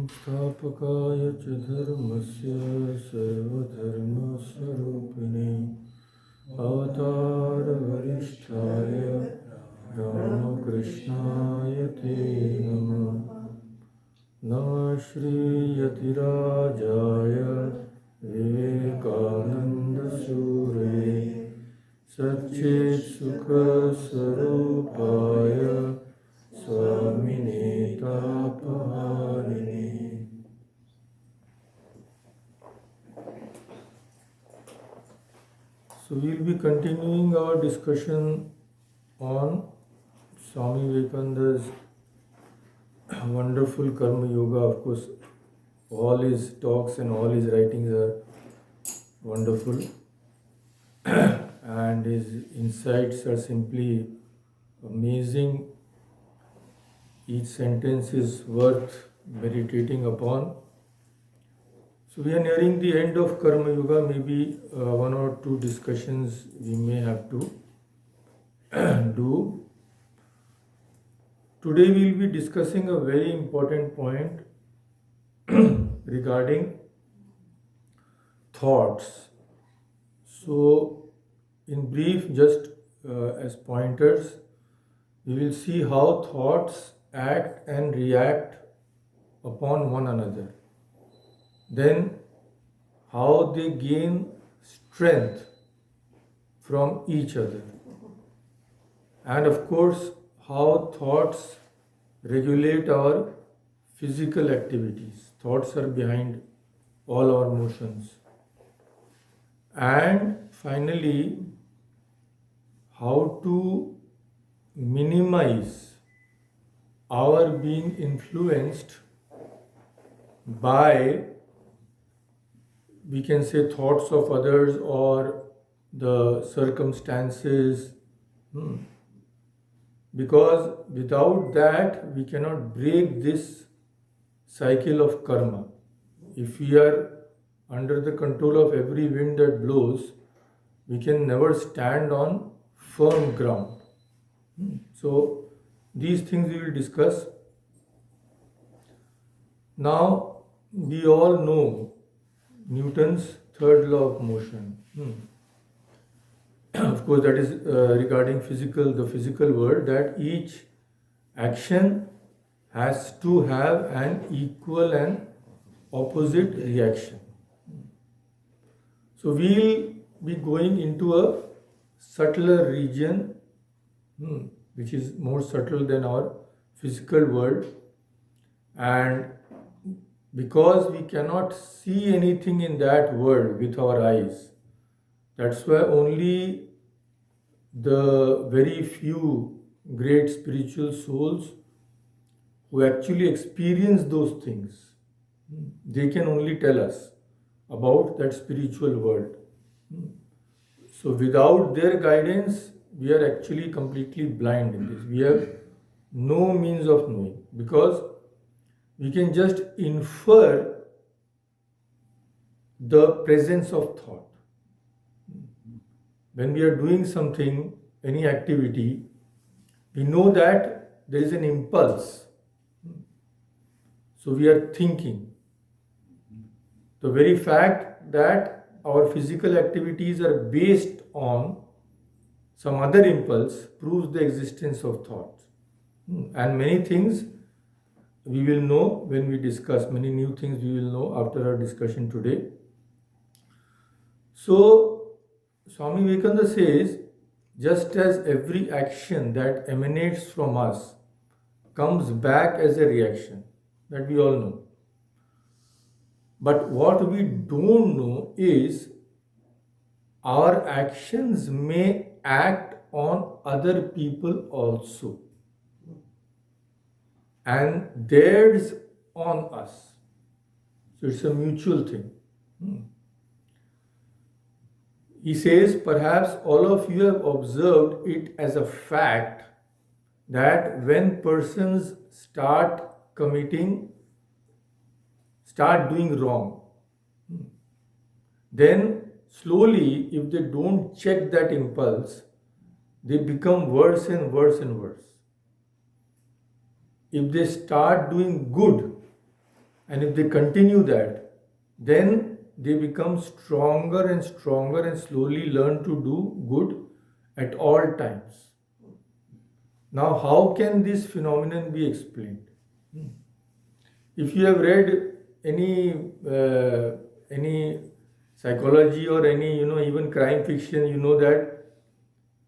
संस्थापकाय च धर्मस्य सर्वधर्मस्वरूपिणे अवतारवरिष्ठाय रामकृष्णाय ते नमः। नमः श्रीयतिराजाय विवेकानन्दसूरये सच्चित्सुखस्वरूपाय स्वामिने तापहारिणे। So we'll be continuing our discussion on Swami Vivekananda's wonderful Karma Yoga. Of course, all his talks and all his writings are wonderful and his insights are simply amazing. Each sentence is worth meditating upon. So we are nearing the end of Karma Yoga. Maybe one or two discussions we may have to do. Today we will be discussing a very important point regarding thoughts. So in brief, just as pointers, we will see how thoughts act and react upon one another. Then how they gain strength from each other. And of course, how thoughts regulate our physical activities. Thoughts are behind all our motions. And finally, how to minimize our being influenced by, we can say, thoughts of others or the circumstances. Because without that, we cannot break this cycle of karma. If we are under the control of every wind that blows, we can never stand on firm ground. So these things we will discuss. Now, we all know Newton's third law of motion. Of course, that is regarding the physical world, that each action has to have an equal and opposite reaction. So we'll be going into a subtler region, which is more subtle than our physical world, and because we cannot see anything in that world with our eyes, that's why only the very few great spiritual souls who actually experience those things, they can only tell us about that spiritual world. So without their guidance, we are actually completely blind in this. We have no means of knowing, because we can just infer the presence of thought. When we are doing something, any activity, we know that there is an impulse. So we are thinking. The very fact that our physical activities are based on some other impulse proves the existence of thought. And many things we will know when we discuss, many new things we will know after our discussion today. So Swami Vivekananda says, just as every action that emanates from us comes back as a reaction, that we all know. But what we don't know is our actions may act on other people also, and theirs on us. So it's a mutual thing. He says, perhaps all of you have observed it as a fact that when persons start doing wrong, then slowly, if they don't check that impulse, they become worse and worse and worse. If they start doing good, And if they continue that, then they become stronger and stronger and slowly learn to do good at all times. Now, how can this phenomenon be explained? If you have read any psychology or any even crime fiction, you know that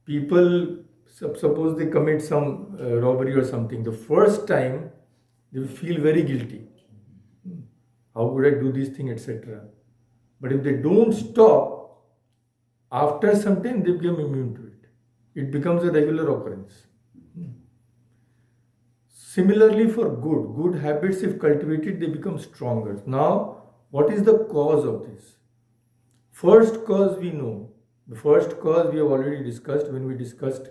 people suppose they commit some robbery or something. The first time they will feel very guilty. How could I do this thing, etc. But if they don't stop, after some time they become immune to it. It becomes a regular occurrence. Similarly, for good habits, if cultivated, they become stronger. Now, what is the cause of this? First cause we know. The first cause we have already discussed when we discussed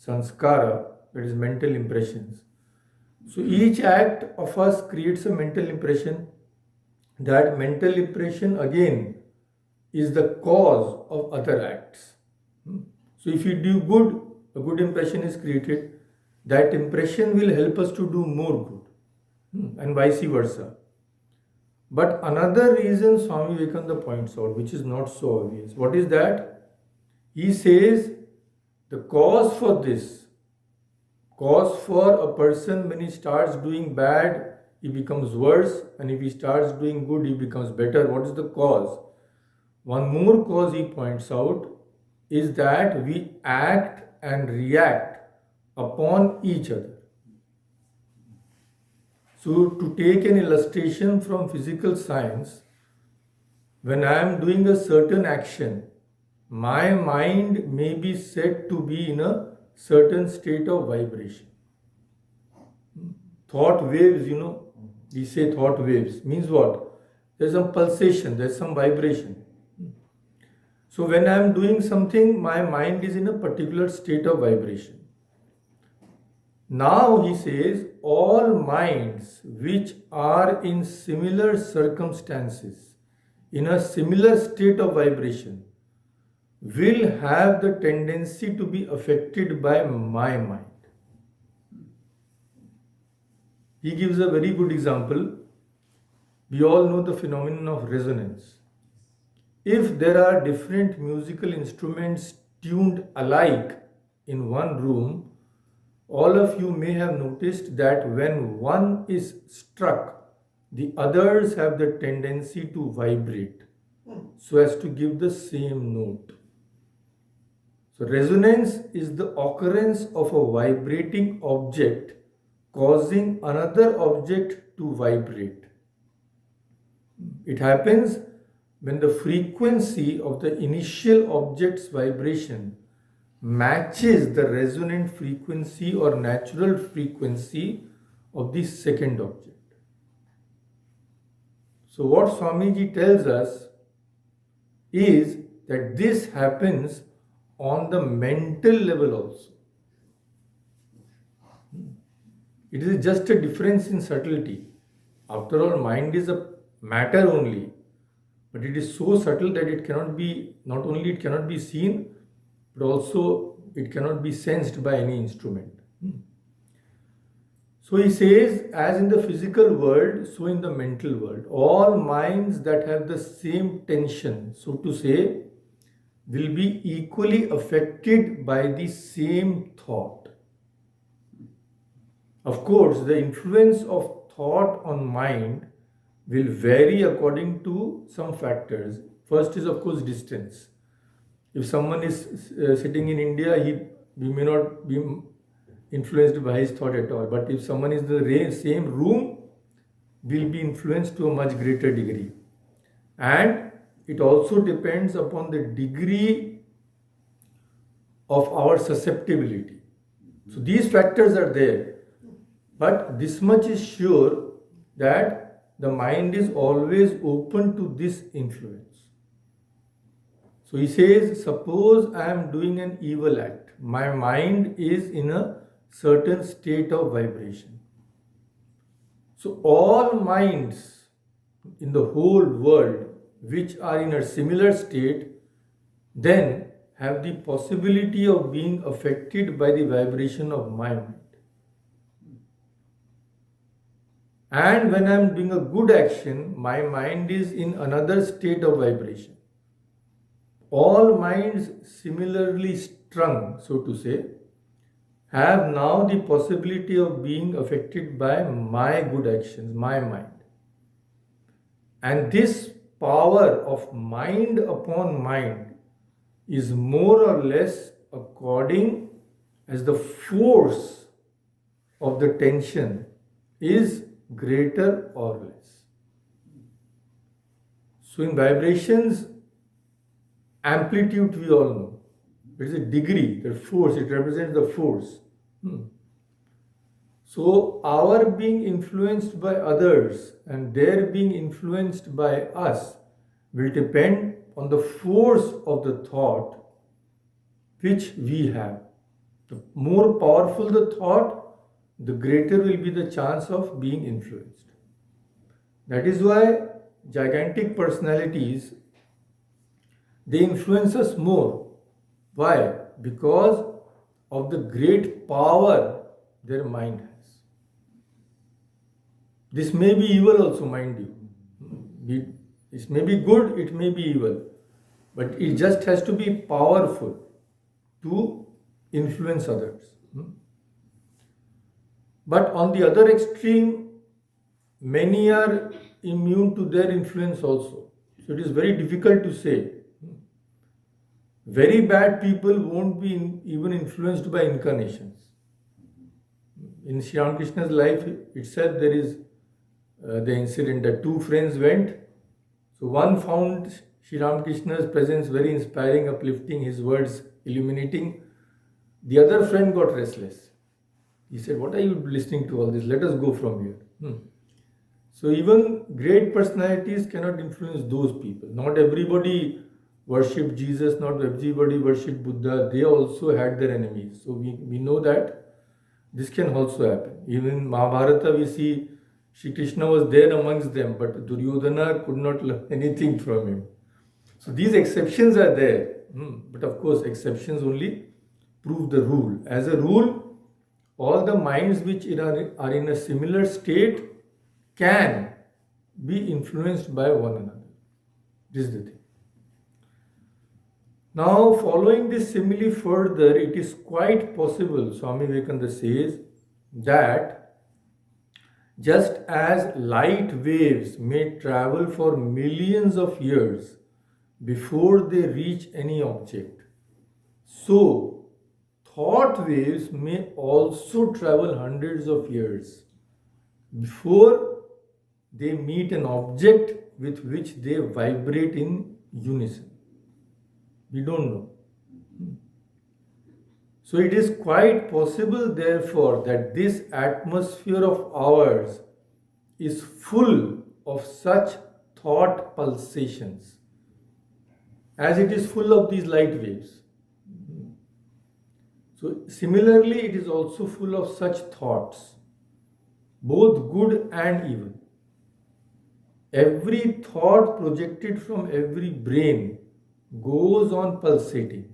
sanskara, that is mental impressions. So each act of us creates a mental impression. That mental impression again is the cause of other acts. So if you do good, a good impression is created. That impression will help us to do more good, and vice versa. But another reason Swami Vivekananda points out, which is not so obvious, what is that? He says the cause for this, cause for a person when he starts doing bad, he becomes worse, and if he starts doing good, he becomes better. What is the cause? One more cause he points out is that we act and react upon each other. So, to take an illustration from physical science, when I am doing a certain action, my mind may be said to be in a certain state of vibration. Thought waves, we say thought waves, means what? There's some pulsation, there's some vibration. So, when I am doing something, my mind is in a particular state of vibration. Now he says, all minds which are in similar circumstances, in a similar state of vibration, will have the tendency to be affected by my mind. He gives a very good example. We all know the phenomenon of resonance. If there are different musical instruments tuned alike in one room, all of you may have noticed that when one is struck, the others have the tendency to vibrate so as to give the same note. So, resonance is the occurrence of a vibrating object causing another object to vibrate. It happens when the frequency of the initial object's vibration matches the resonant frequency or natural frequency of the second object. So what Swamiji tells us is that this happens on the mental level also. It is just a difference in subtlety. After all, mind is a matter only, but it is so subtle that it cannot be, not only it cannot be seen, but also it cannot be sensed by any instrument. So he says, as in the physical world, so in the mental world, all minds that have the same tension, so to say, will be equally affected by the same thought. Of course, the influence of thought on mind will vary according to some factors. First is, of course, distance. If someone is sitting in India, we may not be influenced by his thought at all. But if someone is in the same room, will be influenced to a much greater degree. And it also depends upon the degree of our susceptibility. So these factors are there. But this much is sure that the mind is always open to this influence. So he says, suppose I am doing an evil act. My mind is in a certain state of vibration. So all minds in the whole world which are in a similar state then have the possibility of being affected by the vibration of my mind. And when I'm doing a good action, my mind is in another state of vibration. All minds similarly strung, so to say, have now the possibility of being affected by my good actions, my mind. And this power of mind upon mind is more or less according as the force of the tension is greater or less. So in vibrations, amplitude we all know. It is a degree, the force, it represents the force. So our being influenced by others and their being influenced by us will depend on the force of the thought which we have. The more powerful the thought, the greater will be the chance of being influenced. That is why gigantic personalities, they influence us more. Why? Because of the great power their mind has. This may be evil also, mind you. It may be good, it may be evil. But it just has to be powerful to influence others. But on the other extreme, many are immune to their influence also. So it is very difficult to say. Very bad people won't be even influenced by incarnations. In Sri Ramakrishna's life itself, there is the incident that two friends went. So one found Sri Ramakrishna's presence very inspiring, uplifting, his words illuminating. The other friend got restless. He said, "What are you listening to all this? Let us go from here." So even great personalities cannot influence those people. Not everybody worshipped Jesus, not everybody worshipped Buddha. They also had their enemies. So we know that this can also happen. Even in Mahabharata we see Shri Krishna was there amongst them, but Duryodhana could not learn anything from him. So these exceptions are there. But of course, exceptions only prove the rule. As a rule, all the minds which are in a similar state can be influenced by one another. This is the thing. Now, following this simile further, it is quite possible, Swami Vivekananda says, that just as light waves may travel for millions of years before they reach any object, so thought waves may also travel hundreds of years before they meet an object with which they vibrate in unison. We don't know. So it is quite possible, therefore, that this atmosphere of ours is full of such thought pulsations, as it is full of these light waves. So similarly, it is also full of such thoughts, both good and evil. Every thought projected from every brain goes on pulsating,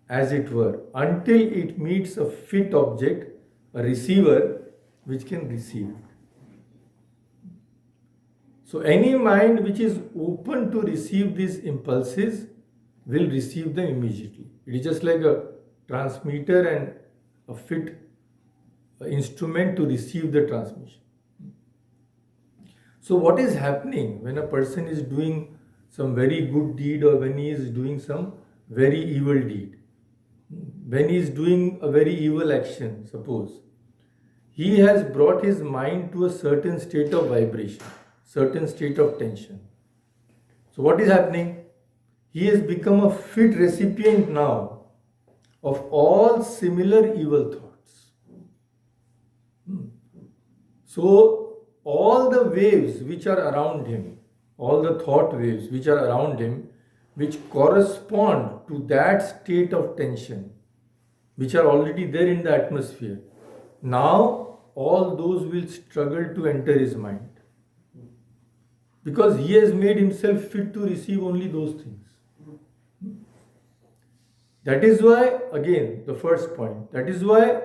as it were, until it meets a fit object, a receiver, which can receive it. So any mind which is open to receive these impulses will receive them immediately. It is just like a transmitter and a fit instrument to receive the transmission. So what is happening when a person is doing some very good deed or when he is doing some very evil deed? When he is doing a very evil action, suppose, he has brought his mind to a certain state of vibration, certain state of tension. So what is happening? He has become a fit recipient now of all similar evil thoughts. So all the waves which are around him, all the thought waves which are around him, which correspond to that state of tension, which are already there in the atmosphere, now all those will struggle to enter his mind, because he has made himself fit to receive only those things. That is why, again, the first point, that is why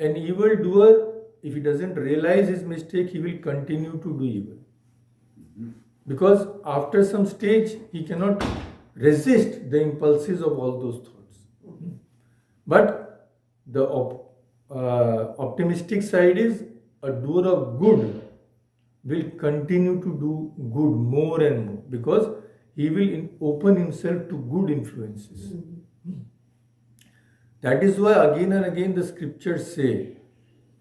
an evildoer if he doesn't realize his mistake, he will continue to do evil. Because after some stage, he cannot resist the impulses of all those thoughts. But the optimistic side is a doer of good will continue to do good more and more, because he will open himself to good influences. That is why again and again the scriptures say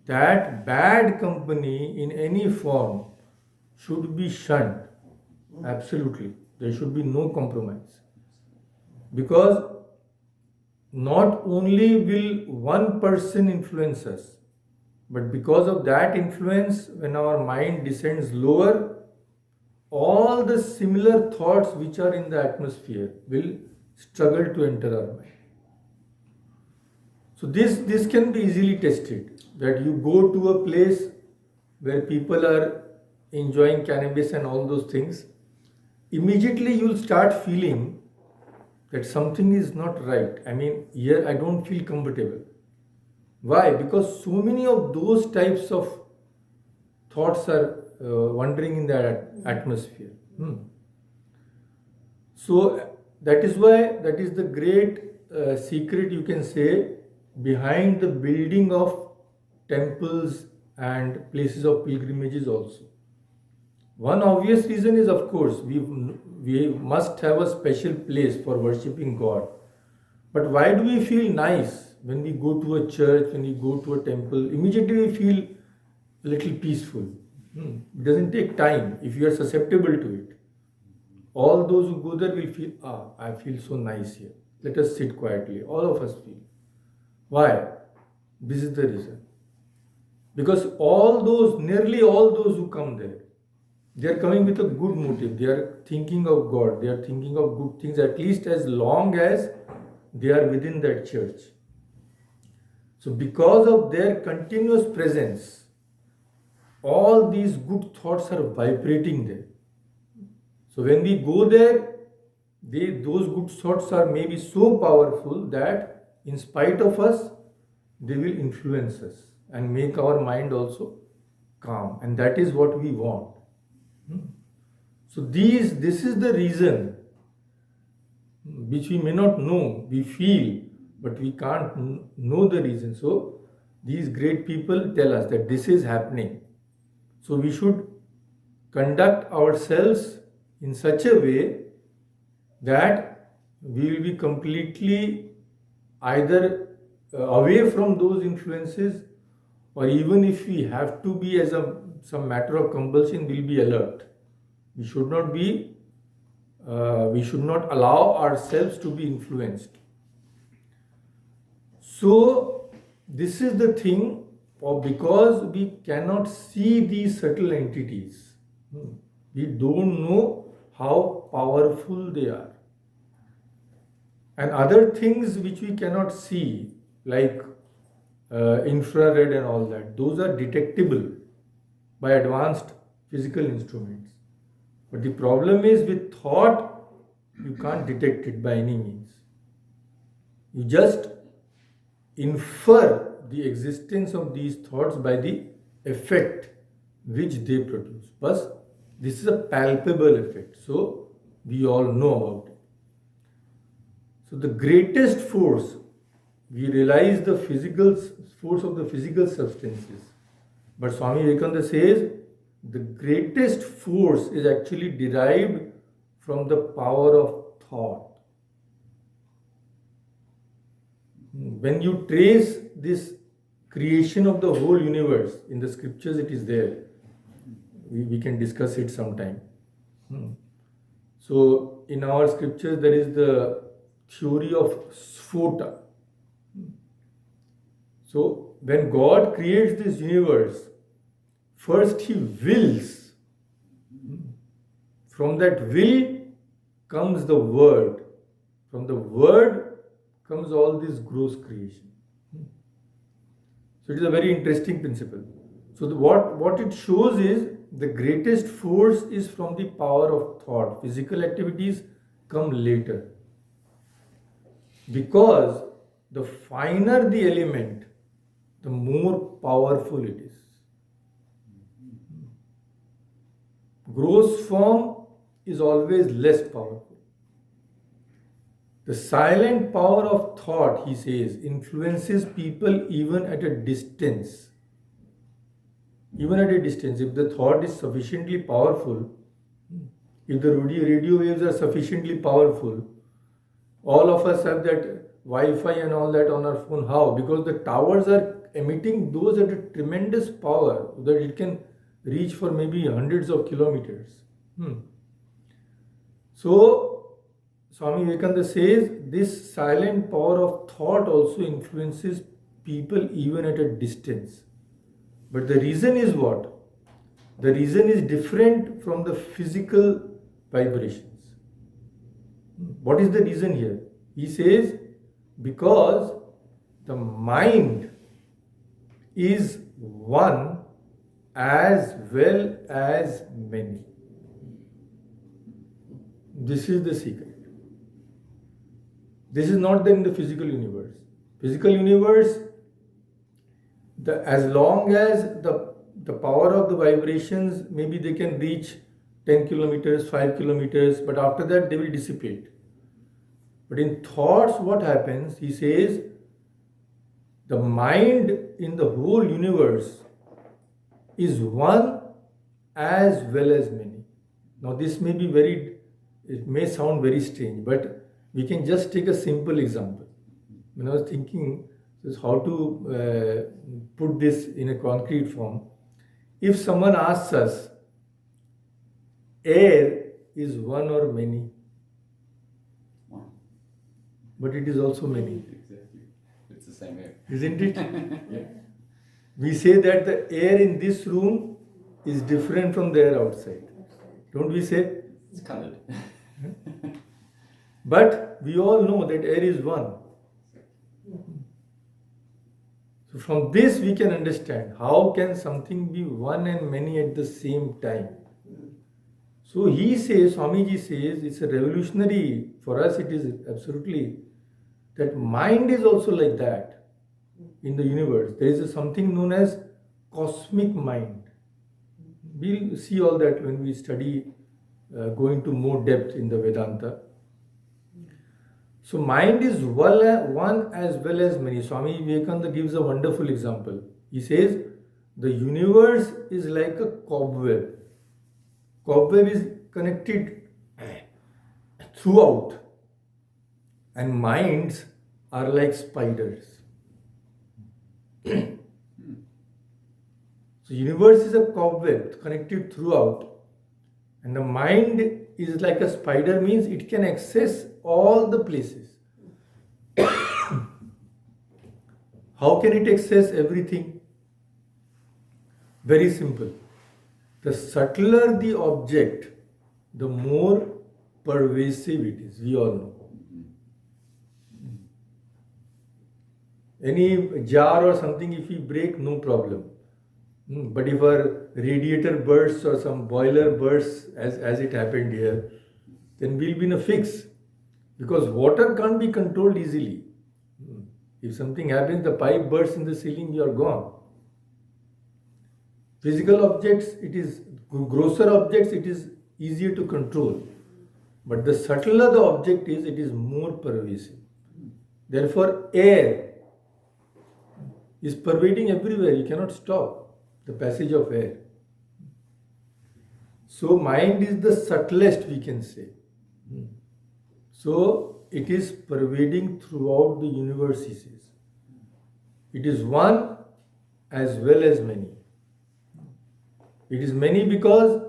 that bad company in any form should be shunned. Absolutely. There should be no compromise. Because not only will one person influence us, but because of that influence, when our mind descends lower, all the similar thoughts which are in the atmosphere will struggle to enter our mind. So this can be easily tested, that you go to a place where people are enjoying cannabis and all those things, immediately you'll start feeling that something is not right. I mean, here I don't feel comfortable. Why? Because so many of those types of thoughts are wandering in the atmosphere. So that is why, that is the great secret, you can say, behind the building of temples and places of pilgrimages also. One obvious reason is, of course, we must have a special place for worshipping God. But why do we feel nice when we go to a church, when we go to a temple? Immediately we feel a little peaceful. It doesn't take time if you are susceptible to it. All those who go there will feel, I feel so nice here. Let us sit quietly. All of us feel. Why? This is the reason. Because nearly all those who come there, they are coming with a good motive. They are thinking of God. They are thinking of good things, at least as long as they are within that church. So because of their continuous presence, all these good thoughts are vibrating there. So when we go there, those good thoughts are maybe so powerful that in spite of us, they will influence us and make our mind also calm. And that is what we want. So this is the reason which we may not know, we feel, but we can't know the reason. So these great people tell us that this is happening. So we should conduct ourselves in such a way that we will be completely either away from those influences, or even if we have to be as some matter of compulsion, we'll be alert. We should not allow ourselves to be influenced. So this is the thing, because we cannot see these subtle entities. We don't know how powerful they are. And other things which we cannot see, like infrared and all that, those are detectable by advanced physical instruments. But the problem is, with thought, you can't detect it by any means. You just infer the existence of these thoughts by the effect which they produce. But this is a palpable effect, so we all know about it. So the greatest force, we realize the physical force of the physical substances. But Swami Vivekananda says the greatest force is actually derived from the power of thought. When you trace this creation of the whole universe, in the scriptures it is there. We can discuss it sometime. So in our scriptures there is the theory of sphota. So when God creates this universe, first He wills. From that will comes the word. From the word comes all this gross creation. So it is a very interesting principle. So what it shows is the greatest force is from the power of thought. Physical activities come later. Because the finer the element, the more powerful it is. gross form is always less powerful. The silent power of thought, he says, influences people even at a distance. Even at a distance, if the thought is sufficiently powerful, if the radio waves are sufficiently powerful, all of us have that Wi-Fi and all that on our phone. How? Because the towers are emitting those at a tremendous power that it can reach for maybe hundreds of kilometers. So, Swami Vivekananda says this silent power of thought also influences people even at a distance. But the reason is what? The reason is different from the physical vibrations. What is the reason here? He says, because the mind is one as well as many. This is the secret. This is not there in the physical universe. Physical universe, as long as the power of the vibrations, maybe they can reach 10 kilometers, 5 kilometers, but after that they will dissipate. But in thoughts, what happens? He says, the mind in the whole universe is one as well as many. Now this may be it may sound very strange, but we can just take a simple example. When I was thinking how to put this in a concrete form, if someone asks us, air is one or many? One. But it is also many. Exactly. It's the same air. Isn't it? Yeah. We say that the air in this room is different from the air outside. Don't we say? It's colored. But we all know that air is one. So from this we can understand how can something be one and many at the same time. So he says, Swamiji says, it's a revolutionary, for us it is absolutely, that mind is also like that in the universe. There is something known as cosmic mind. We'll see all that when we study, go into more depth in the Vedanta. So mind is one as well as many. Swami Vivekananda gives a wonderful example. He says, the universe is like a cobweb. Cobweb is connected throughout, and minds are like spiders. So universe is a cobweb connected throughout, and the mind is like a spider, means it can access all the places. How can it access everything? Very simple. The subtler the object, the more pervasive it is. We all know. Any jar or something, if we break, no problem. But if our radiator bursts or some boiler bursts, as it happened here, then we'll be in a fix. Because water can't be controlled easily. If something happens, the pipe bursts in the ceiling, you are gone. Physical objects, it is grosser objects, it is easier to control. But the subtler the object is, it is more pervasive. Therefore, air is pervading everywhere. You cannot stop the passage of air. So, mind is the subtlest, we can say. So, it is pervading throughout the universe, he says. It is one as well as many. It is many because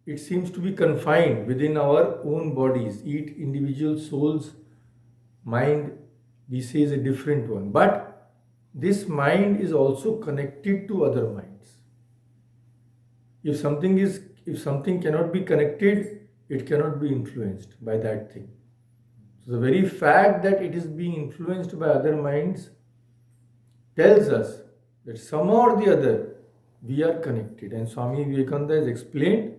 it seems to be confined within our own bodies. Each individual soul's mind, we say, is a different one. But this mind is also connected to other minds. If something cannot be connected, it cannot be influenced by that thing. So the very fact that it is being influenced by other minds tells us that somehow or the other we are connected. And Swami Vivekananda has explained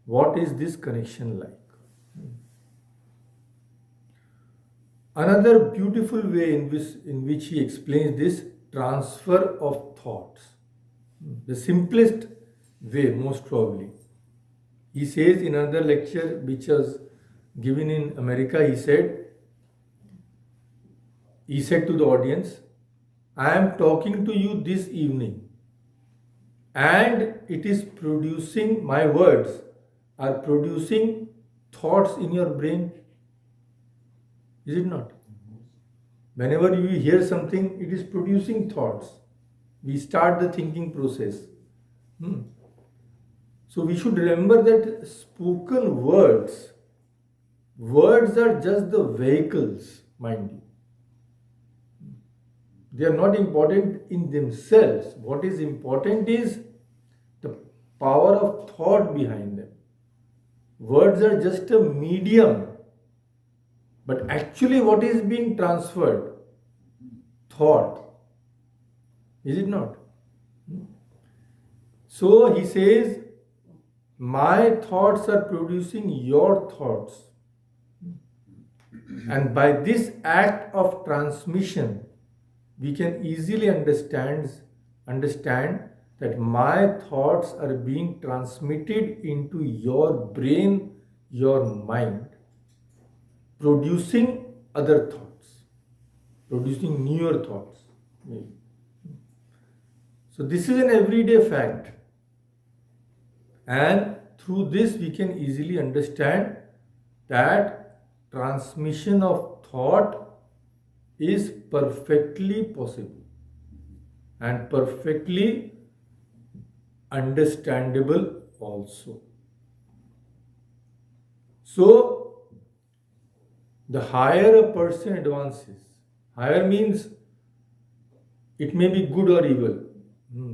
what is this connection like. Another beautiful way in which he explains this transfer of thoughts. The simplest way, most probably. He says in another lecture which was given in America, he said to the audience, I am talking to you this evening and it is producing, my words are producing thoughts in your brain. Is it not? Whenever you hear something, it is producing thoughts. We start the thinking process. So we should remember that spoken words are just the vehicles, mind you. They are not important in themselves. What is important is the power of thought behind them. Words are just a medium, but actually what is being transferred? Thought. Is it not? So he says, my thoughts are producing your thoughts. And by this act of transmission, we can easily understand that my thoughts are being transmitted into your brain, your mind, producing other thoughts, producing newer thoughts. So this is an everyday fact. And through this we can easily understand that transmission of thought is perfectly possible and perfectly understandable also. So, the higher a person advances, higher means it may be good or evil,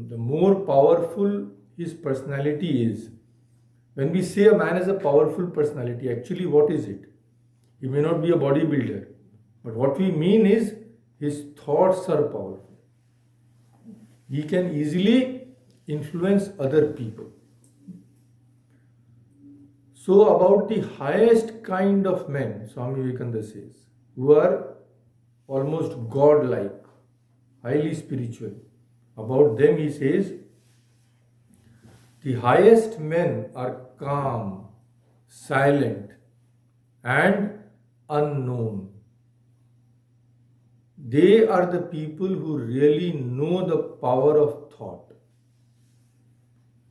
the more powerful his personality is. When we say a man has a powerful personality, actually what is it? He may not be a bodybuilder, but what we mean is his thoughts are powerful. He can easily influence other people. So about the highest kind of men, Swami Vivekananda says, who are almost godlike, highly spiritual. About them he says, the highest men are calm, silent, and unknown. They are the people who really know the power of thought.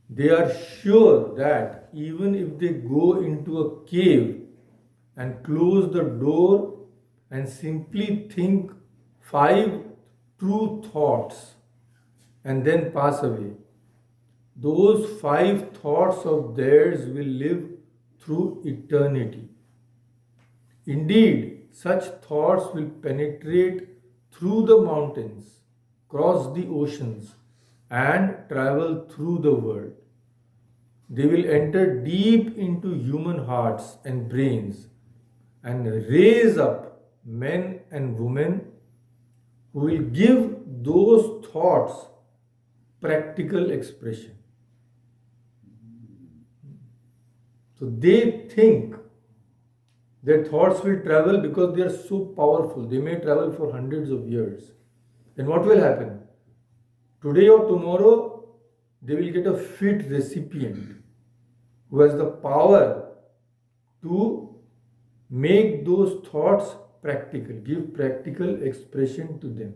They are sure that even if they go into a cave and close the door and simply think 5 true thoughts and then pass away, those 5 thoughts of theirs will live through eternity. Indeed, such thoughts will penetrate through the mountains, cross the oceans, and travel through the world. They will enter deep into human hearts and brains and raise up men and women who will give those thoughts practical expression. So they think their thoughts will travel because they are so powerful. They may travel for hundreds of years. Then what will happen? Today or tomorrow, they will get a fit recipient who has the power to make those thoughts practical, give practical expression to them.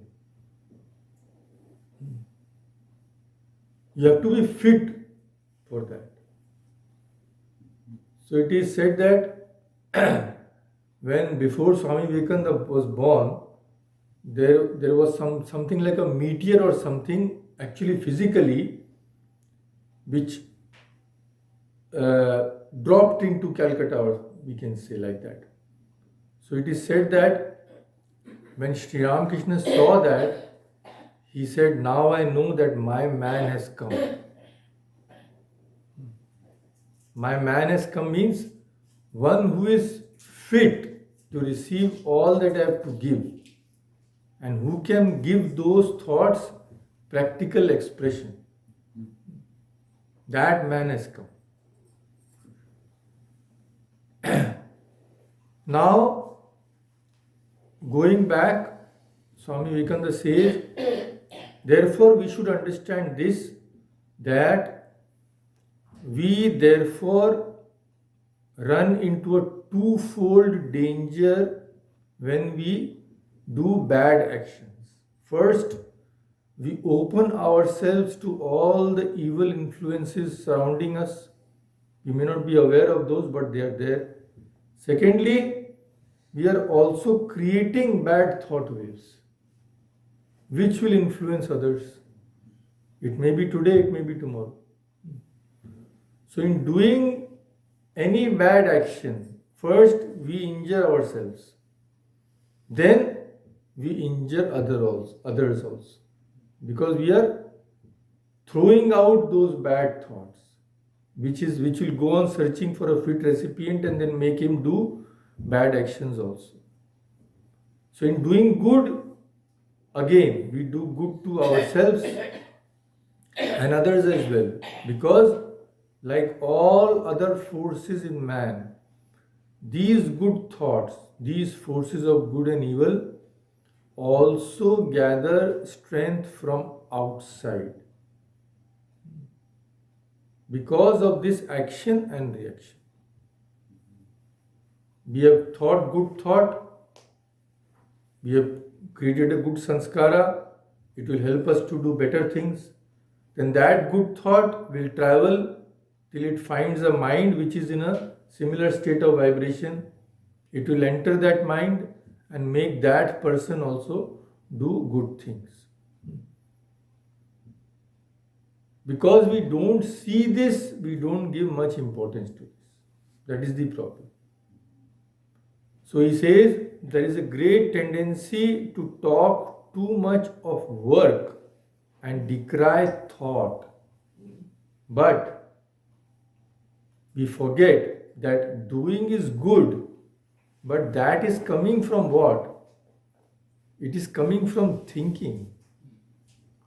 You have to be fit for that. So it is said that when before Swami Vivekananda was born, there was something like a meteor or something, actually physically, which dropped into Calcutta, or we can say like that. So it is said that when Sri Ramakrishna saw that, he said, now I know that my man has come. My man has come means one who is fit to receive all that I have to give and who can give those thoughts practical expression. That man has come. Now, going back, Swami Vivekananda says, therefore we should understand this, that we therefore run into a twofold danger when we do bad actions. First, we open ourselves to all the evil influences surrounding us. We may not be aware of those, but they are there. Secondly, we are also creating bad thought waves, which will influence others. It may be today, it may be tomorrow. So, in doing any bad action, first we injure ourselves, then we injure others also, because we are throwing out those bad thoughts, which will go on searching for a fit recipient and then make him do bad actions also. So, in doing good, again we do good to ourselves and others as well, because like all other forces in man, these good thoughts, these forces of good and evil, also gather strength from outside because of this action and reaction. We have thought good thought, we have created a good sanskara, it will help us to do better things. Then that good thought will travel till it finds a mind which is in a similar state of vibration. It will enter that mind and make that person also do good things. Because we don't see this, we don't give much importance to this. That is the problem. So he says there is a great tendency to talk too much of work and decry thought. But we forget that doing is good, but that is coming from what? It is coming from thinking.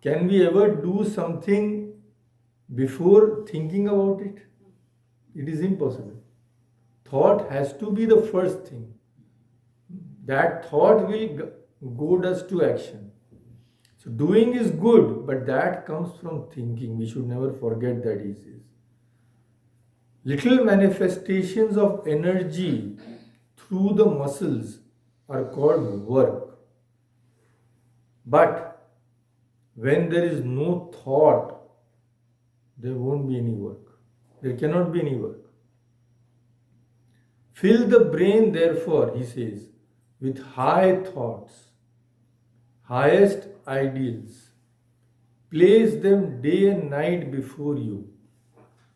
Can we ever do something before thinking about it? It is impossible. Thought has to be the first thing. That thought will goad us to action. So doing is good, but that comes from thinking. We should never forget that, he says. Little manifestations of energy through the muscles are called work. But when there is no thought, there won't be any work. There cannot be any work. Fill the brain, therefore, he says, with high thoughts, highest ideals. Place them day and night before you,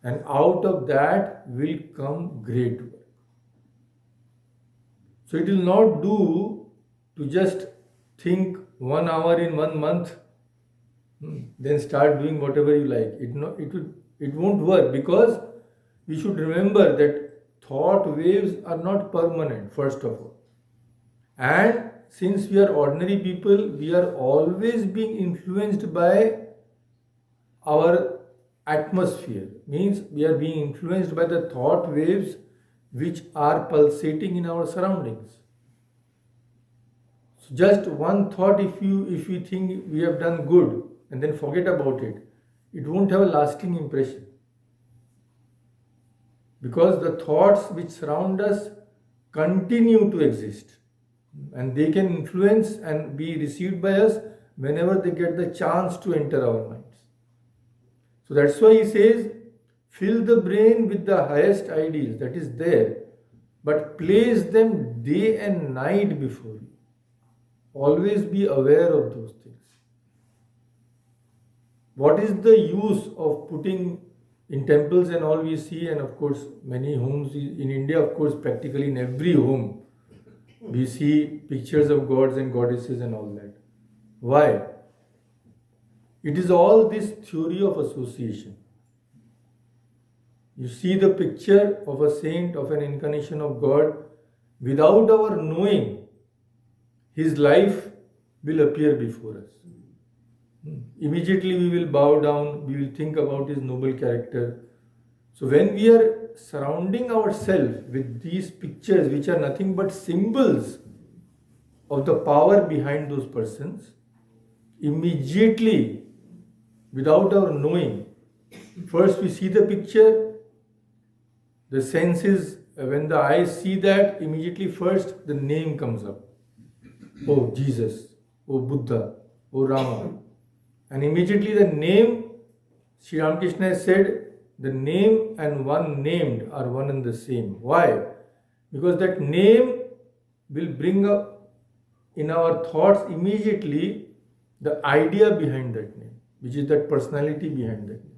and out of that will come great work. So it will not do to just think 1 hour in 1 month, then start doing whatever you like. It won't work, because we should remember that thought waves are not permanent, first of all. And since we are ordinary people, we are always being influenced by our atmosphere. Means we are being influenced by the thought waves which are pulsating in our surroundings. So just one thought, if you think we have done good and then forget about it, it won't have a lasting impression. Because the thoughts which surround us continue to exist, and they can influence and be received by us whenever they get the chance to enter our minds. So that's why he says, fill the brain with the highest ideals, that is there, but place them day and night before you. Always be aware of those things. What is the use of putting in temples and all we see, and of course many homes in India, of course practically in every home, we see pictures of gods and goddesses and all that. Why? It is all this theory of association. You see the picture of a saint, of an incarnation of God, without our knowing, his life will appear before us. Immediately we will bow down, we will think about his noble character. So when we are surrounding ourselves with these pictures, which are nothing but symbols of the power behind those persons, immediately, without our knowing, first we see the picture, The senses, when the eyes see that, immediately first the name comes up. Oh Jesus, oh Buddha, oh Rama. And immediately the name, Sri Ramakrishna has said, the name and one named are one and the same. Why? Because that name will bring up in our thoughts immediately the idea behind that name, which is that personality behind that name.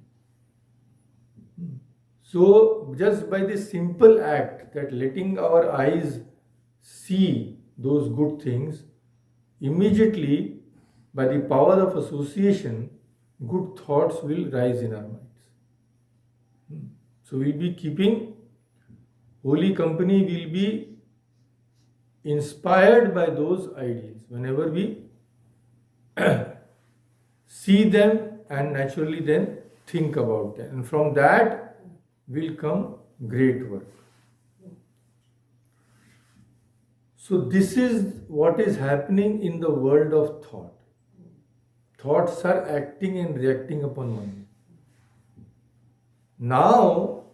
So, just by this simple act, that letting our eyes see those good things, immediately by the power of association, good thoughts will rise in our minds. So, we'll be keeping holy company, will be inspired by those ideals whenever we see them and naturally then think about them. And from that will come great work. So, this is what is happening in the world of thought. Thoughts are acting and reacting upon one another. Now,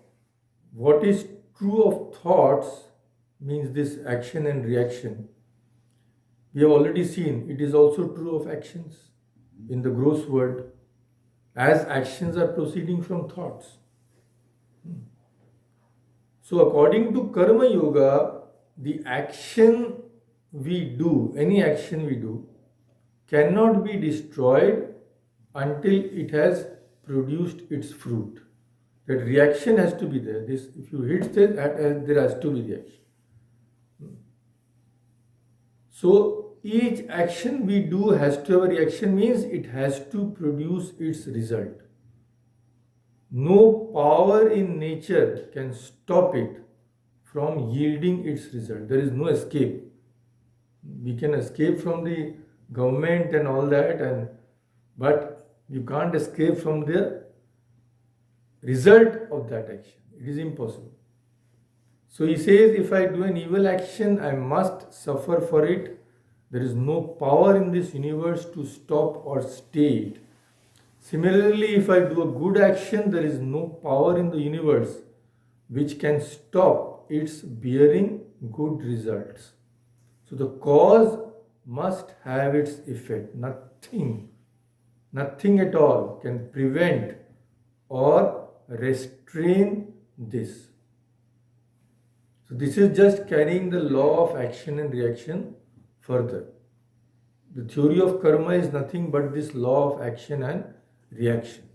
what is true of thoughts means this action and reaction. We have already seen it is also true of actions in the gross world, as actions are proceeding from thoughts. So, according to Karma Yoga, the action we do, any action we do, cannot be destroyed until it has produced its fruit. That reaction has to be there. This, if you hit this, there has to be reaction. So each action we do has to have a reaction, means it has to produce its result. No power in nature can stop it from yielding its result. There is no escape. We can escape from the government and all that, but you can't escape from the result of that action. It is impossible. So he says, if I do an evil action, I must suffer for it. There is no power in this universe to stop or stay it. Similarly, if I do a good action, there is no power in the universe which can stop its bearing good results. So the cause must have its effect. Nothing at all can prevent or restrain this. So this is just carrying the law of action and reaction further. The theory of karma is nothing but this law of action and reaction.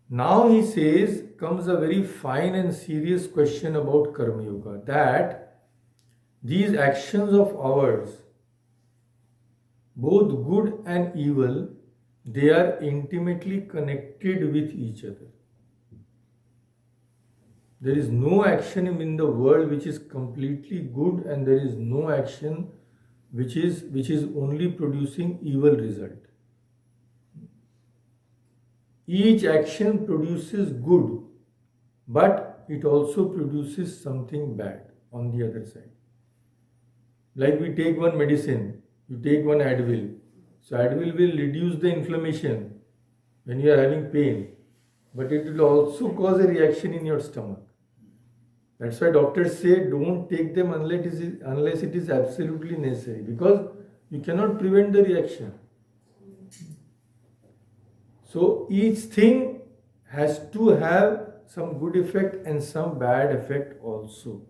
Now he says, comes a very fine and serious question about Karma Yoga, that these actions of ours, both good and evil, they are intimately connected with each other. There is no action in the world which is completely good, and there is no action which is only producing evil result. Each action produces good, but it also produces something bad on the other side. Like we take one medicine, you take one Advil. So Advil will reduce the inflammation when you are having pain, but it will also cause a reaction in your stomach. That's why doctors say don't take them unless it is absolutely necessary, because you cannot prevent the reaction. So each thing has to have some good effect and some bad effect also.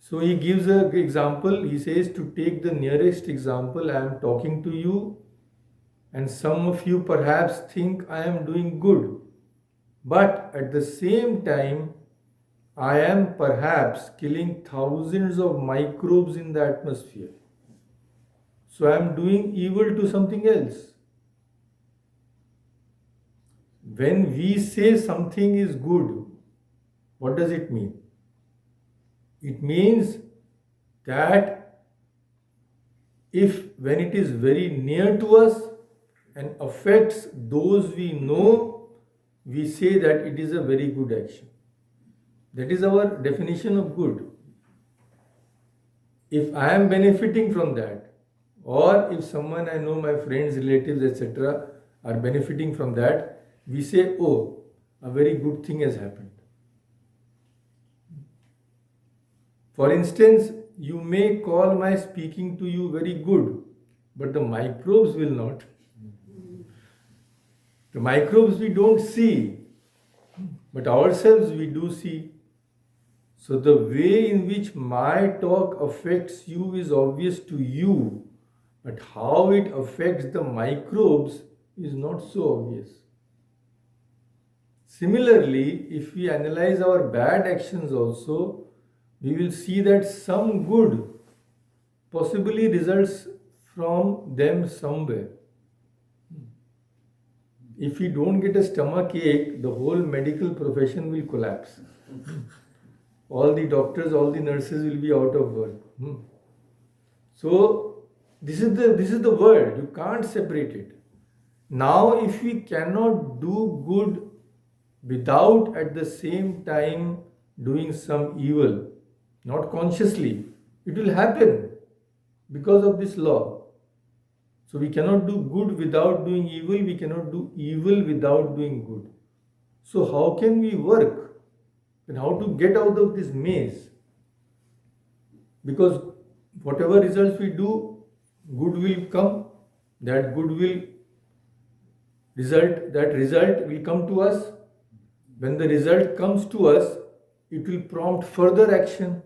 So he gives an example. He says, to take the nearest example, I am talking to you and some of you perhaps think I am doing good. But at the same time, I am perhaps killing thousands of microbes in the atmosphere. So I am doing evil to something else. When we say something is good, what does it mean? It means that when it is very near to us and affects those we know, we say that it is a very good action. That is our definition of good. If I am benefiting from that, or if someone I know, my friends, relatives, etc., are benefiting from that, we say, oh, a very good thing has happened. For instance, you may call my speaking to you very good, but the microbes will not. The microbes we don't see, but ourselves we do see. So the way in which my talk affects you is obvious to you, but how it affects the microbes is not so obvious. Similarly, if we analyze our bad actions also, we will see that some good possibly results from them somewhere. If we don't get a stomach ache, the whole medical profession will collapse. All the doctors, all the nurses will be out of work. So this is the world. You can't separate it. Now, if we cannot do good without at the same time doing some evil, not consciously, it will happen because of this law. So we cannot do good without doing evil, we cannot do evil without doing good. So how can we work? And how to get out of this maze? Because whatever results we do, good will come, that good will result, that result will come to us. When the result comes to us, it will prompt further action.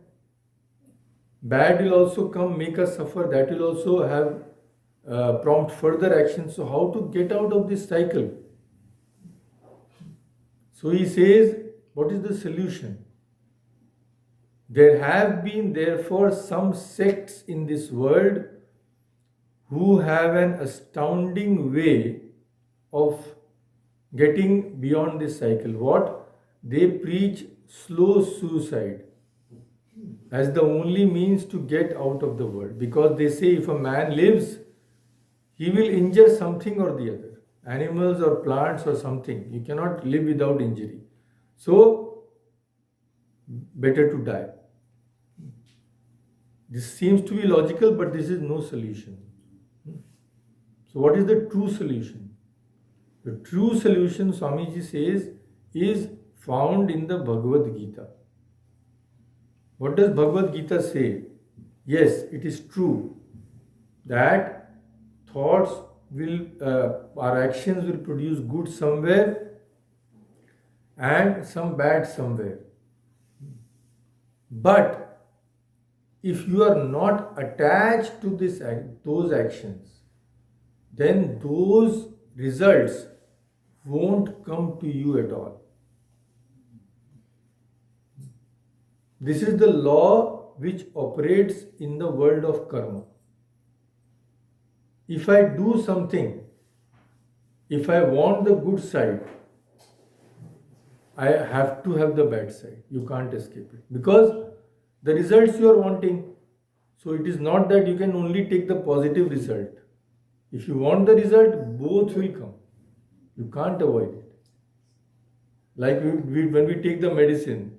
Bad will also come, make us suffer, that will also have prompt further action. So how to get out of this cycle? So he says, what is the solution? There have been therefore some sects in this world who have an astounding way of getting beyond this cycle. What? They preach slow suicide as the only means to get out of the world, because they say if a man lives, he will injure something or the other, animals or plants or something. You cannot live without injury. So, better to die. This seems to be logical, but this is no solution. So, what is the true solution? The true solution, Swamiji says, is found in the Bhagavad Gita. What does Bhagavad Gita say? Yes, it is true that thoughts will, our actions will produce good somewhere and some bad somewhere. But if you are not attached to those actions, then those results won't come to you at all. This is the law which operates in the world of karma. If I do something, if I want the good side, I have to have the bad side. You can't escape it. Because the results you are wanting. So it is not that you can only take the positive result. If you want the result, both will come. You can't avoid it. Like when we take the medicine,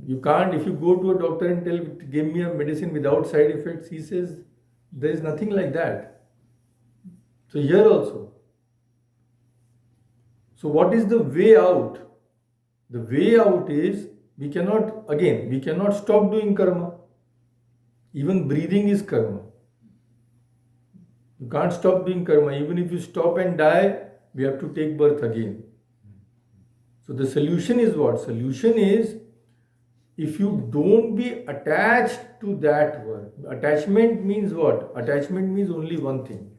you can't, if you go to a doctor and tell, give me a medicine without side effects, he says, there is nothing like that. So here also. So what is the way out? The way out is, we cannot stop doing karma. Even breathing is karma. You can't stop doing karma. Even if you stop and die, we have to take birth again. So the solution is what? Solution is, if you don't be attached to that word. Attachment means what? Attachment means only one thing.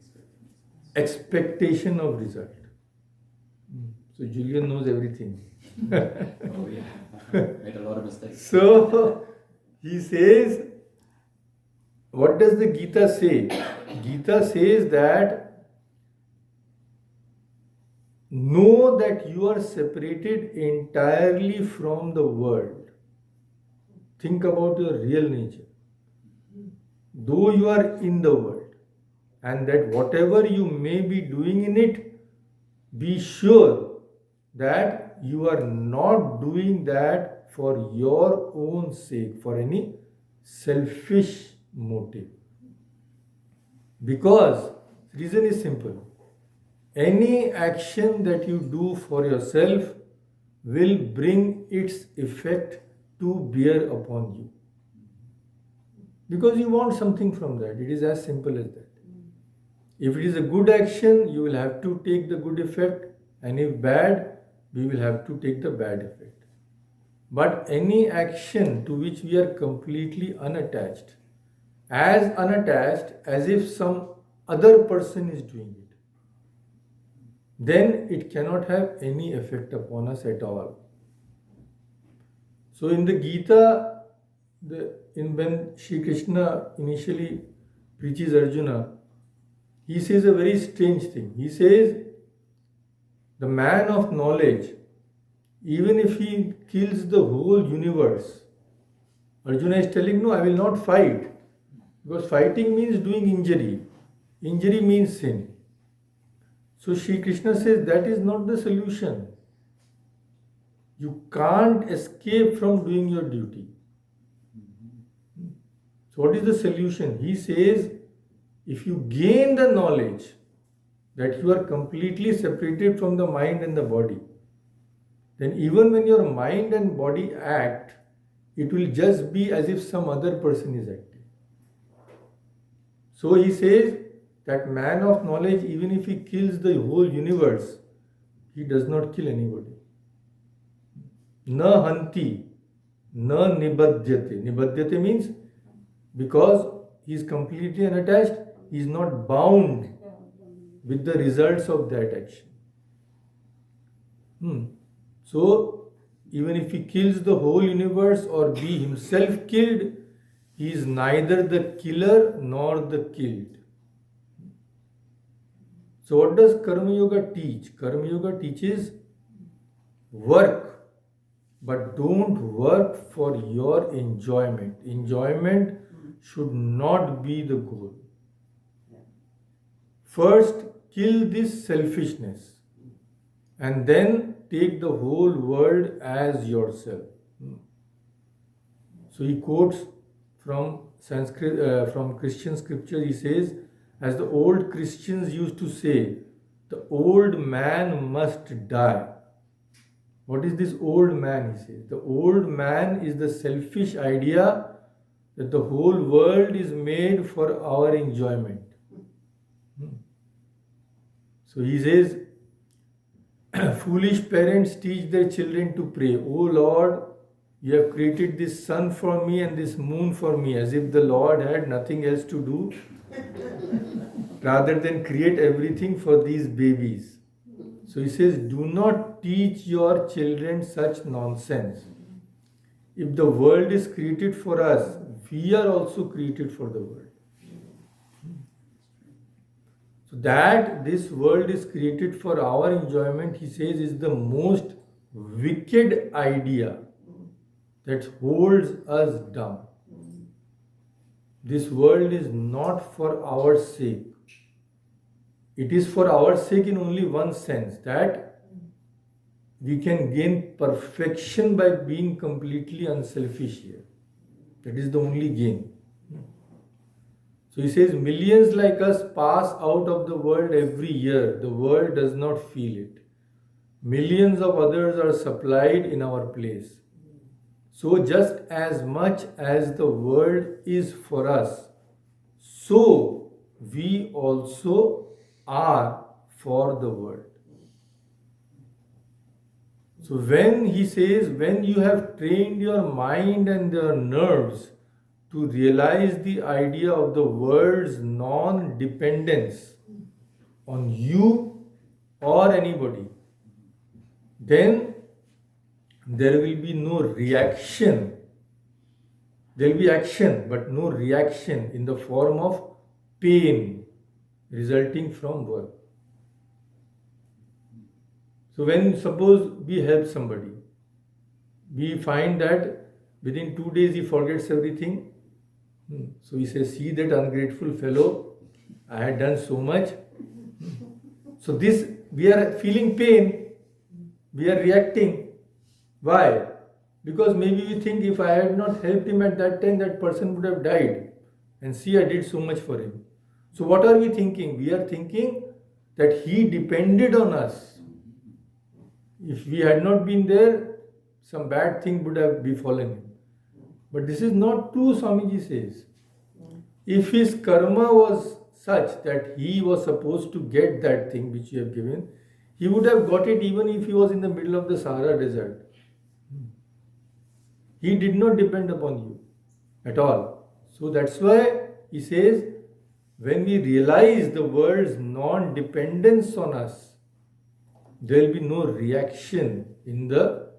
Expectation of result. So Julian knows everything. Oh yeah, made a lot of mistakes. So he says, what does the Gita say? Gita says that know that you are separated entirely from the world. Think about your real nature. Though you are in the world, and that whatever you may be doing in it, be sure that you are not doing that for your own sake, for any selfish motive. Because reason is simple. Any action that you do for yourself will bring its effect to bear upon you. Because you want something from that. It is as simple as that. If it is a good action, you will have to take the good effect, and if bad, we will have to take the bad effect. But any action to which we are completely unattached as if some other person is doing it, then it cannot have any effect upon us at all. So in the Gita, when Sri Krishna initially preaches Arjuna, he says a very strange thing. He says, the man of knowledge, even if he kills the whole universe, Arjuna is telling, no, I will not fight. Because fighting means doing injury. Injury means sin. So Sri Krishna says that is not the solution. You can't escape from doing your duty. So what is the solution? He says, if you gain the knowledge that you are completely separated from the mind and the body, then even when your mind and body act, it will just be as if some other person is acting. So he says that man of knowledge, even if he kills the whole universe, he does not kill anybody. Na hanti, na nibadhyate. Nibadhyate means because he is completely unattached, he is not bound with the results of that action. So, even if he kills the whole universe or be himself killed, he is neither the killer nor the killed. So, what does Karma Yoga teach? Karma Yoga teaches work, but don't work for your enjoyment. Enjoyment should not be the goal. First, kill this selfishness and then take the whole world as yourself. So he quotes from Sanskrit, from Christian scripture. He says, as the old Christians used to say, the old man must die. What is this old man? He says, the old man is the selfish idea that the whole world is made for our enjoyment. So he says, foolish parents teach their children to pray, "O Lord, you have created this sun for me and this moon for me," as if the Lord had nothing else to do rather than create everything for these babies. So he says, do not teach your children such nonsense. If the world is created for us, we are also created for the world. So that this world is created for our enjoyment, he says, is the most wicked idea that holds us down. This world is not for our sake. It is for our sake in only one sense, that we can gain perfection by being completely unselfish here. That is the only gain. So he says, millions like us pass out of the world every year. The world does not feel it. Millions of others are supplied in our place. So just as much as the world is for us, so we also are for the world. So when he says, when you have trained your mind and your nerves to realize the idea of the world's non-dependence on you or anybody, then there will be no reaction. There will be action, but no reaction in the form of pain resulting from work. So when suppose we help somebody, we find that within 2 days he forgets everything. So we say, see that ungrateful fellow, I had done so much. So this, we are feeling pain, we are reacting. Why? Because maybe we think if I had not helped him at that time, that person would have died. And see, I did so much for him. So what are we thinking? We are thinking that he depended on us. If we had not been there, some bad thing would have befallen him. But this is not true, Swamiji says. If his karma was such that he was supposed to get that thing which you have given, he would have got it even if he was in the middle of the Sahara desert. He did not depend upon you at all. So that's why he says, when we realize the world's non-dependence on us, there will be no reaction in the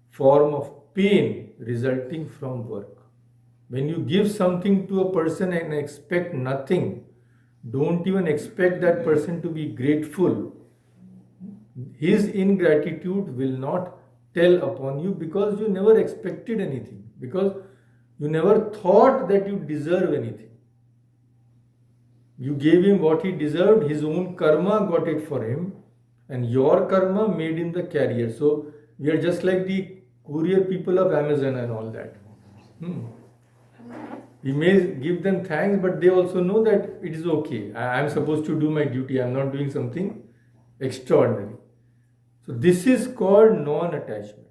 form of pain resulting from work. When you give something to a person and expect nothing, don't even expect that person to be grateful. His ingratitude will not tell upon you because you never expected anything, because you never thought that you deserve anything. You gave him what he deserved, his own karma got it for him, and your karma made him the carrier. So we are just like the courier people of Amazon and all that. We may give them thanks, but they also know that it is okay. I am supposed to do my duty. I am not doing something extraordinary. So this is called non-attachment.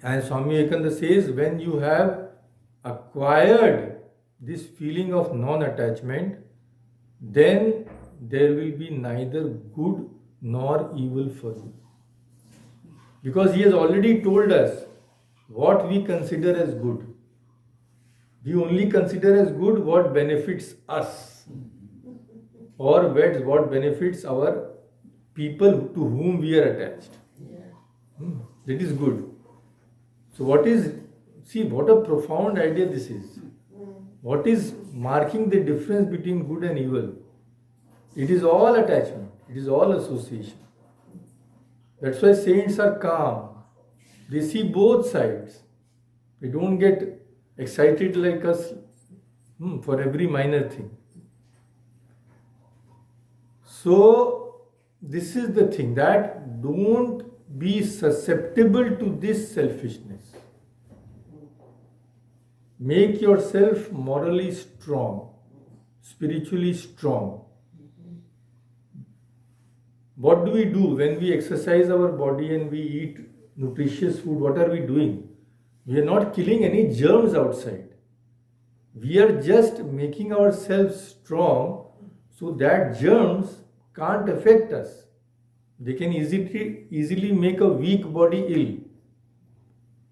And Swami Vivekananda says, when you have acquired this feeling of non-attachment, then there will be neither good nor evil for you. Because he has already told us what we consider as good. We only consider as good what benefits us, or what benefits our people to whom we are attached. That is good. So what a profound idea this is. What is marking the difference between good and evil? It is all attachment. It is all association. That's why saints are calm. They see both sides. They don't get excited like us for every minor thing. So this is the thing, that don't be susceptible to this selfishness. Make yourself morally strong, spiritually strong. What do we do when we exercise our body and we eat nutritious food? What are we doing? We are not killing any germs outside. We are just making ourselves strong so that germs can't affect us. They can easily make a weak body ill.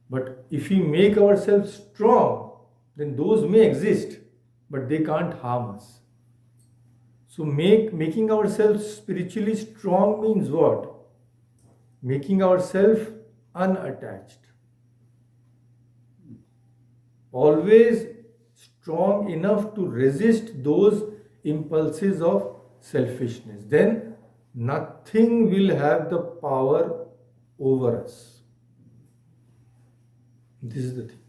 But if we make ourselves strong, then those may exist, but they can't harm us. So making ourselves spiritually strong means what? Making ourselves unattached. Always strong enough to resist those impulses of selfishness. Then nothing will have the power over us. This is the thing.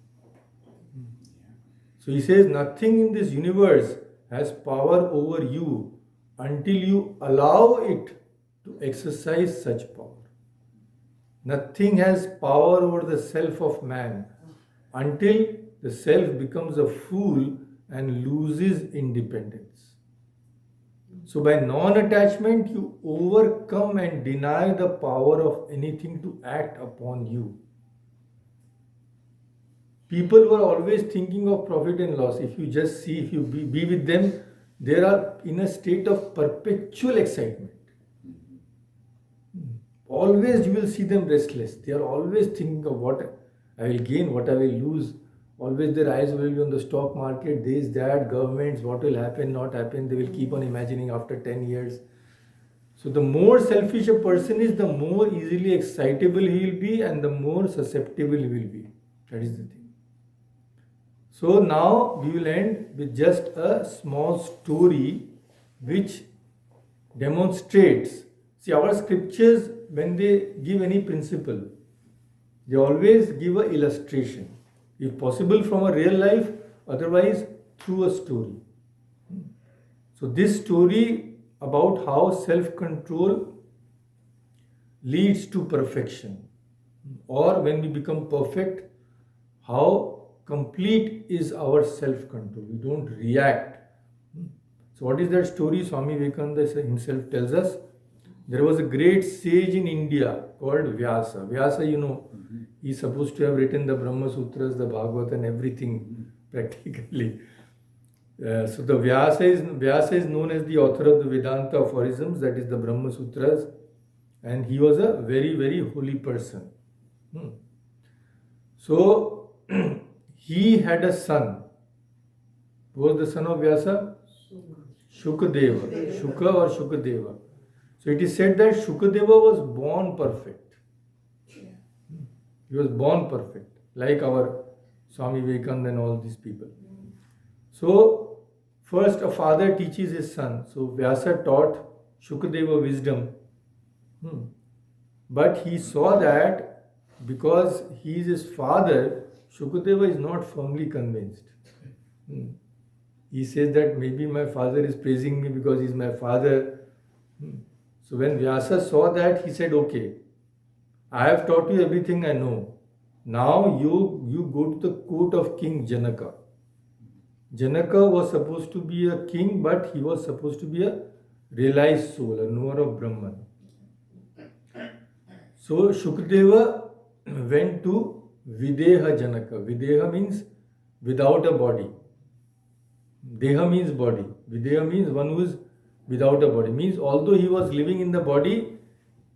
So he says, nothing in this universe has power over you until you allow it to exercise such power. Nothing has power over the self of man until the self becomes a fool and loses independence. So by non-attachment, you overcome and deny the power of anything to act upon you. People who are always thinking of profit and loss, if you just see, if you be with them, they are in a state of perpetual excitement. Always you will see them restless. They are always thinking of what I will gain, what I will lose. Always their eyes will be on the stock market, this, that, governments, what will happen, not happen. They will keep on imagining after 10 years. So the more selfish a person is, the more easily excitable he will be and the more susceptible he will be. That is the thing. So now we will end with just a small story which demonstrates. See, our scriptures, when they give any principle, they always give an illustration. If possible from a real life, otherwise through a story. So this story about how self-control leads to perfection, or when we become perfect, how complete is our self-control. We don't react. So what is that story? Swami Vivekananda himself tells us. There was a great sage in India called Vyasa. Vyasa, he's supposed to have written the Brahma Sutras, the Bhagavad and everything practically. So the Vyasa is known as the author of the Vedanta aphorisms, that is the Brahma Sutras, and he was a very, very holy person. Hmm. So he had a son. Who was the son of Vyasa? Shukadeva. Shuka or Shukadeva. So it is said that Shukadeva was born perfect. He was born perfect, like our Swami Vivekananda and all these people. So, first a father teaches his son. So, Vyasa taught Shukadeva wisdom. But he saw that because he is his father, Shukadeva is not firmly convinced. He says that maybe my father is praising me because he is my father. So, when Vyasa saw that, he said, okay, I have taught you everything I know. Now you go to the court of King Janaka. Janaka was supposed to be a king, but he was supposed to be a realized soul, a knower of Brahman. So Shukadeva went to Videha Janaka. Videha means without a body. Deha means body. Videha means one who is without a body. Means although he was living in the body,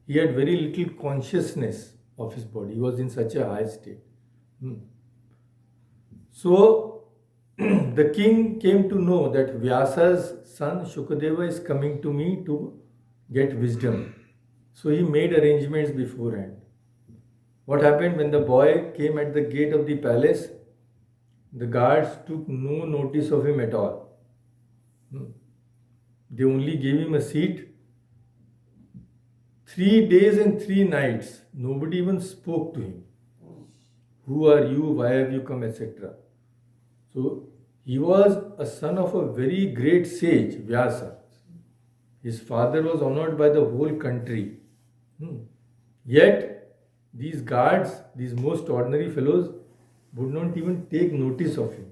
he had very little consciousness of his body. He was in such a high state. So the king came to know that Vyasa's son Shukadeva is coming to me to get wisdom. So he made arrangements beforehand. What happened when the boy came at the gate of the palace? The guards took no notice of him at all. They only gave him a seat. 3 days and 3 nights, nobody even spoke to him. Who are you? Why have you come? Etc. So he was a son of a very great sage, Vyasa. His father was honored by the whole country. Yet these guards, these most ordinary fellows, would not even take notice of him.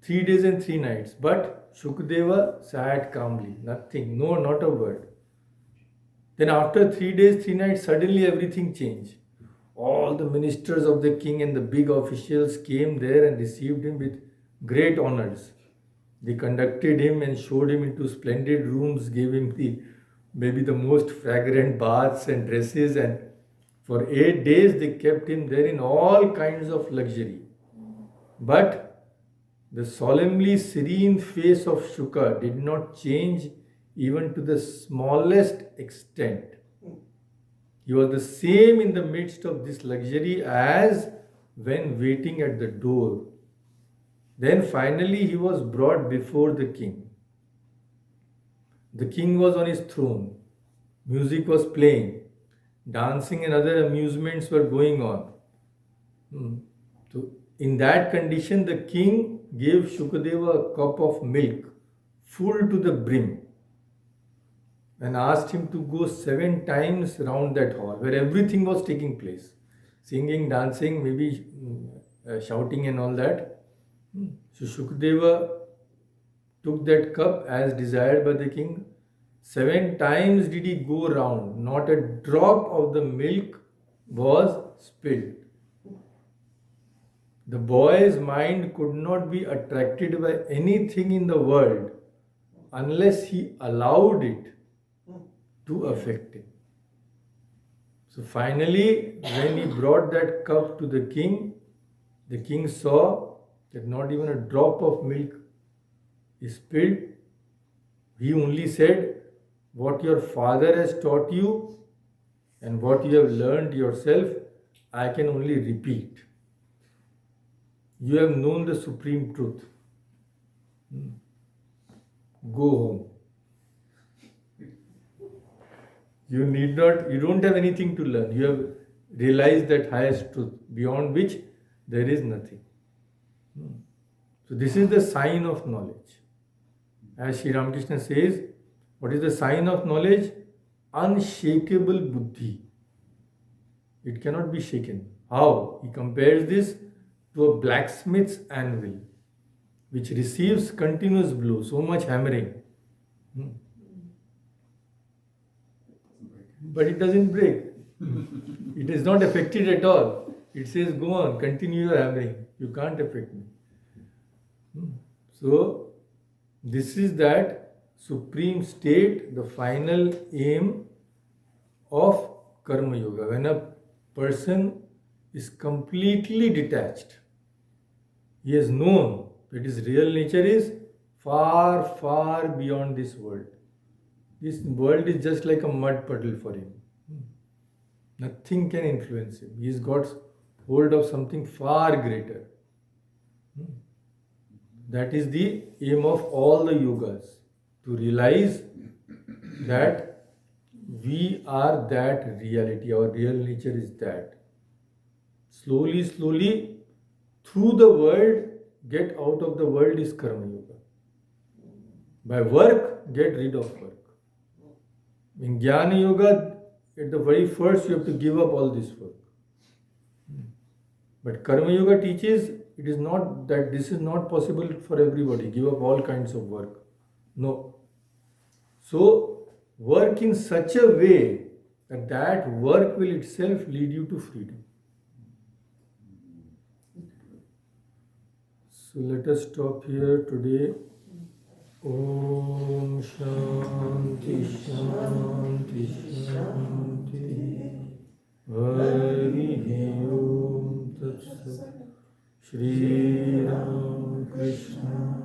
3 days and 3 nights. But Shukadeva sat calmly, nothing, no, not a word. Then after 3 days, 3 nights, suddenly everything changed. All the ministers of the king and the big officials came there and received him with great honors. They conducted him and showed him into splendid rooms, gave him maybe the most fragrant baths and dresses, and for 8 days they kept him there in all kinds of luxury. But the solemnly serene face of Shuka did not change even to the smallest extent. He was the same in the midst of this luxury as when waiting at the door. Then finally he was brought before the king. The king was on his throne. Music was playing. Dancing and other amusements were going on. So in that condition, the king gave Shukadeva a cup of milk full to the brim and asked him to go 7 times round that hall where everything was taking place. Singing, dancing, maybe shouting and all that. So Shukadeva took that cup as desired by the king. 7 times did he go round. Not a drop of the milk was spilled. The boy's mind could not be attracted by anything in the world unless he allowed it to affect him. So finally, when he brought that cup to the king saw that not even a drop of milk is spilled. He only said, what your father has taught you and what you have learned yourself, I can only repeat. You have known the supreme truth. Go home. You don't have anything to learn. You have realized that highest truth, beyond which there is nothing. So this is the sign of knowledge. As Sri Ramakrishna says, what is the sign of knowledge? Unshakable buddhi. It cannot be shaken. How? He compares this to a blacksmith's anvil, which receives continuous blow, so much hammering. But it doesn't break. It is not affected at all. It says, go on, continue your hammering. You can't affect me. So, this is that supreme state, the final aim of Karma Yoga. When a person is completely detached, he has known that his real nature is far, far beyond this world. This world is just like a mud puddle for him. Nothing can influence him. He's got hold of something far greater. That is the aim of all the yogas, to realize that we are that reality, our real nature is that. Slowly, slowly, through the world, get out of the world is Karma Yoga. By work, get rid of work. In Jnana Yoga, at the very first, you have to give up all this work. But Karma Yoga teaches it is not that this is not possible for everybody. Give up all kinds of work. No. So, work in such a way that that work will itself lead you to freedom. So, let us stop here today. Om Shanti Shanti Shanti Hari Om Tat Sat Shri Ram Krishna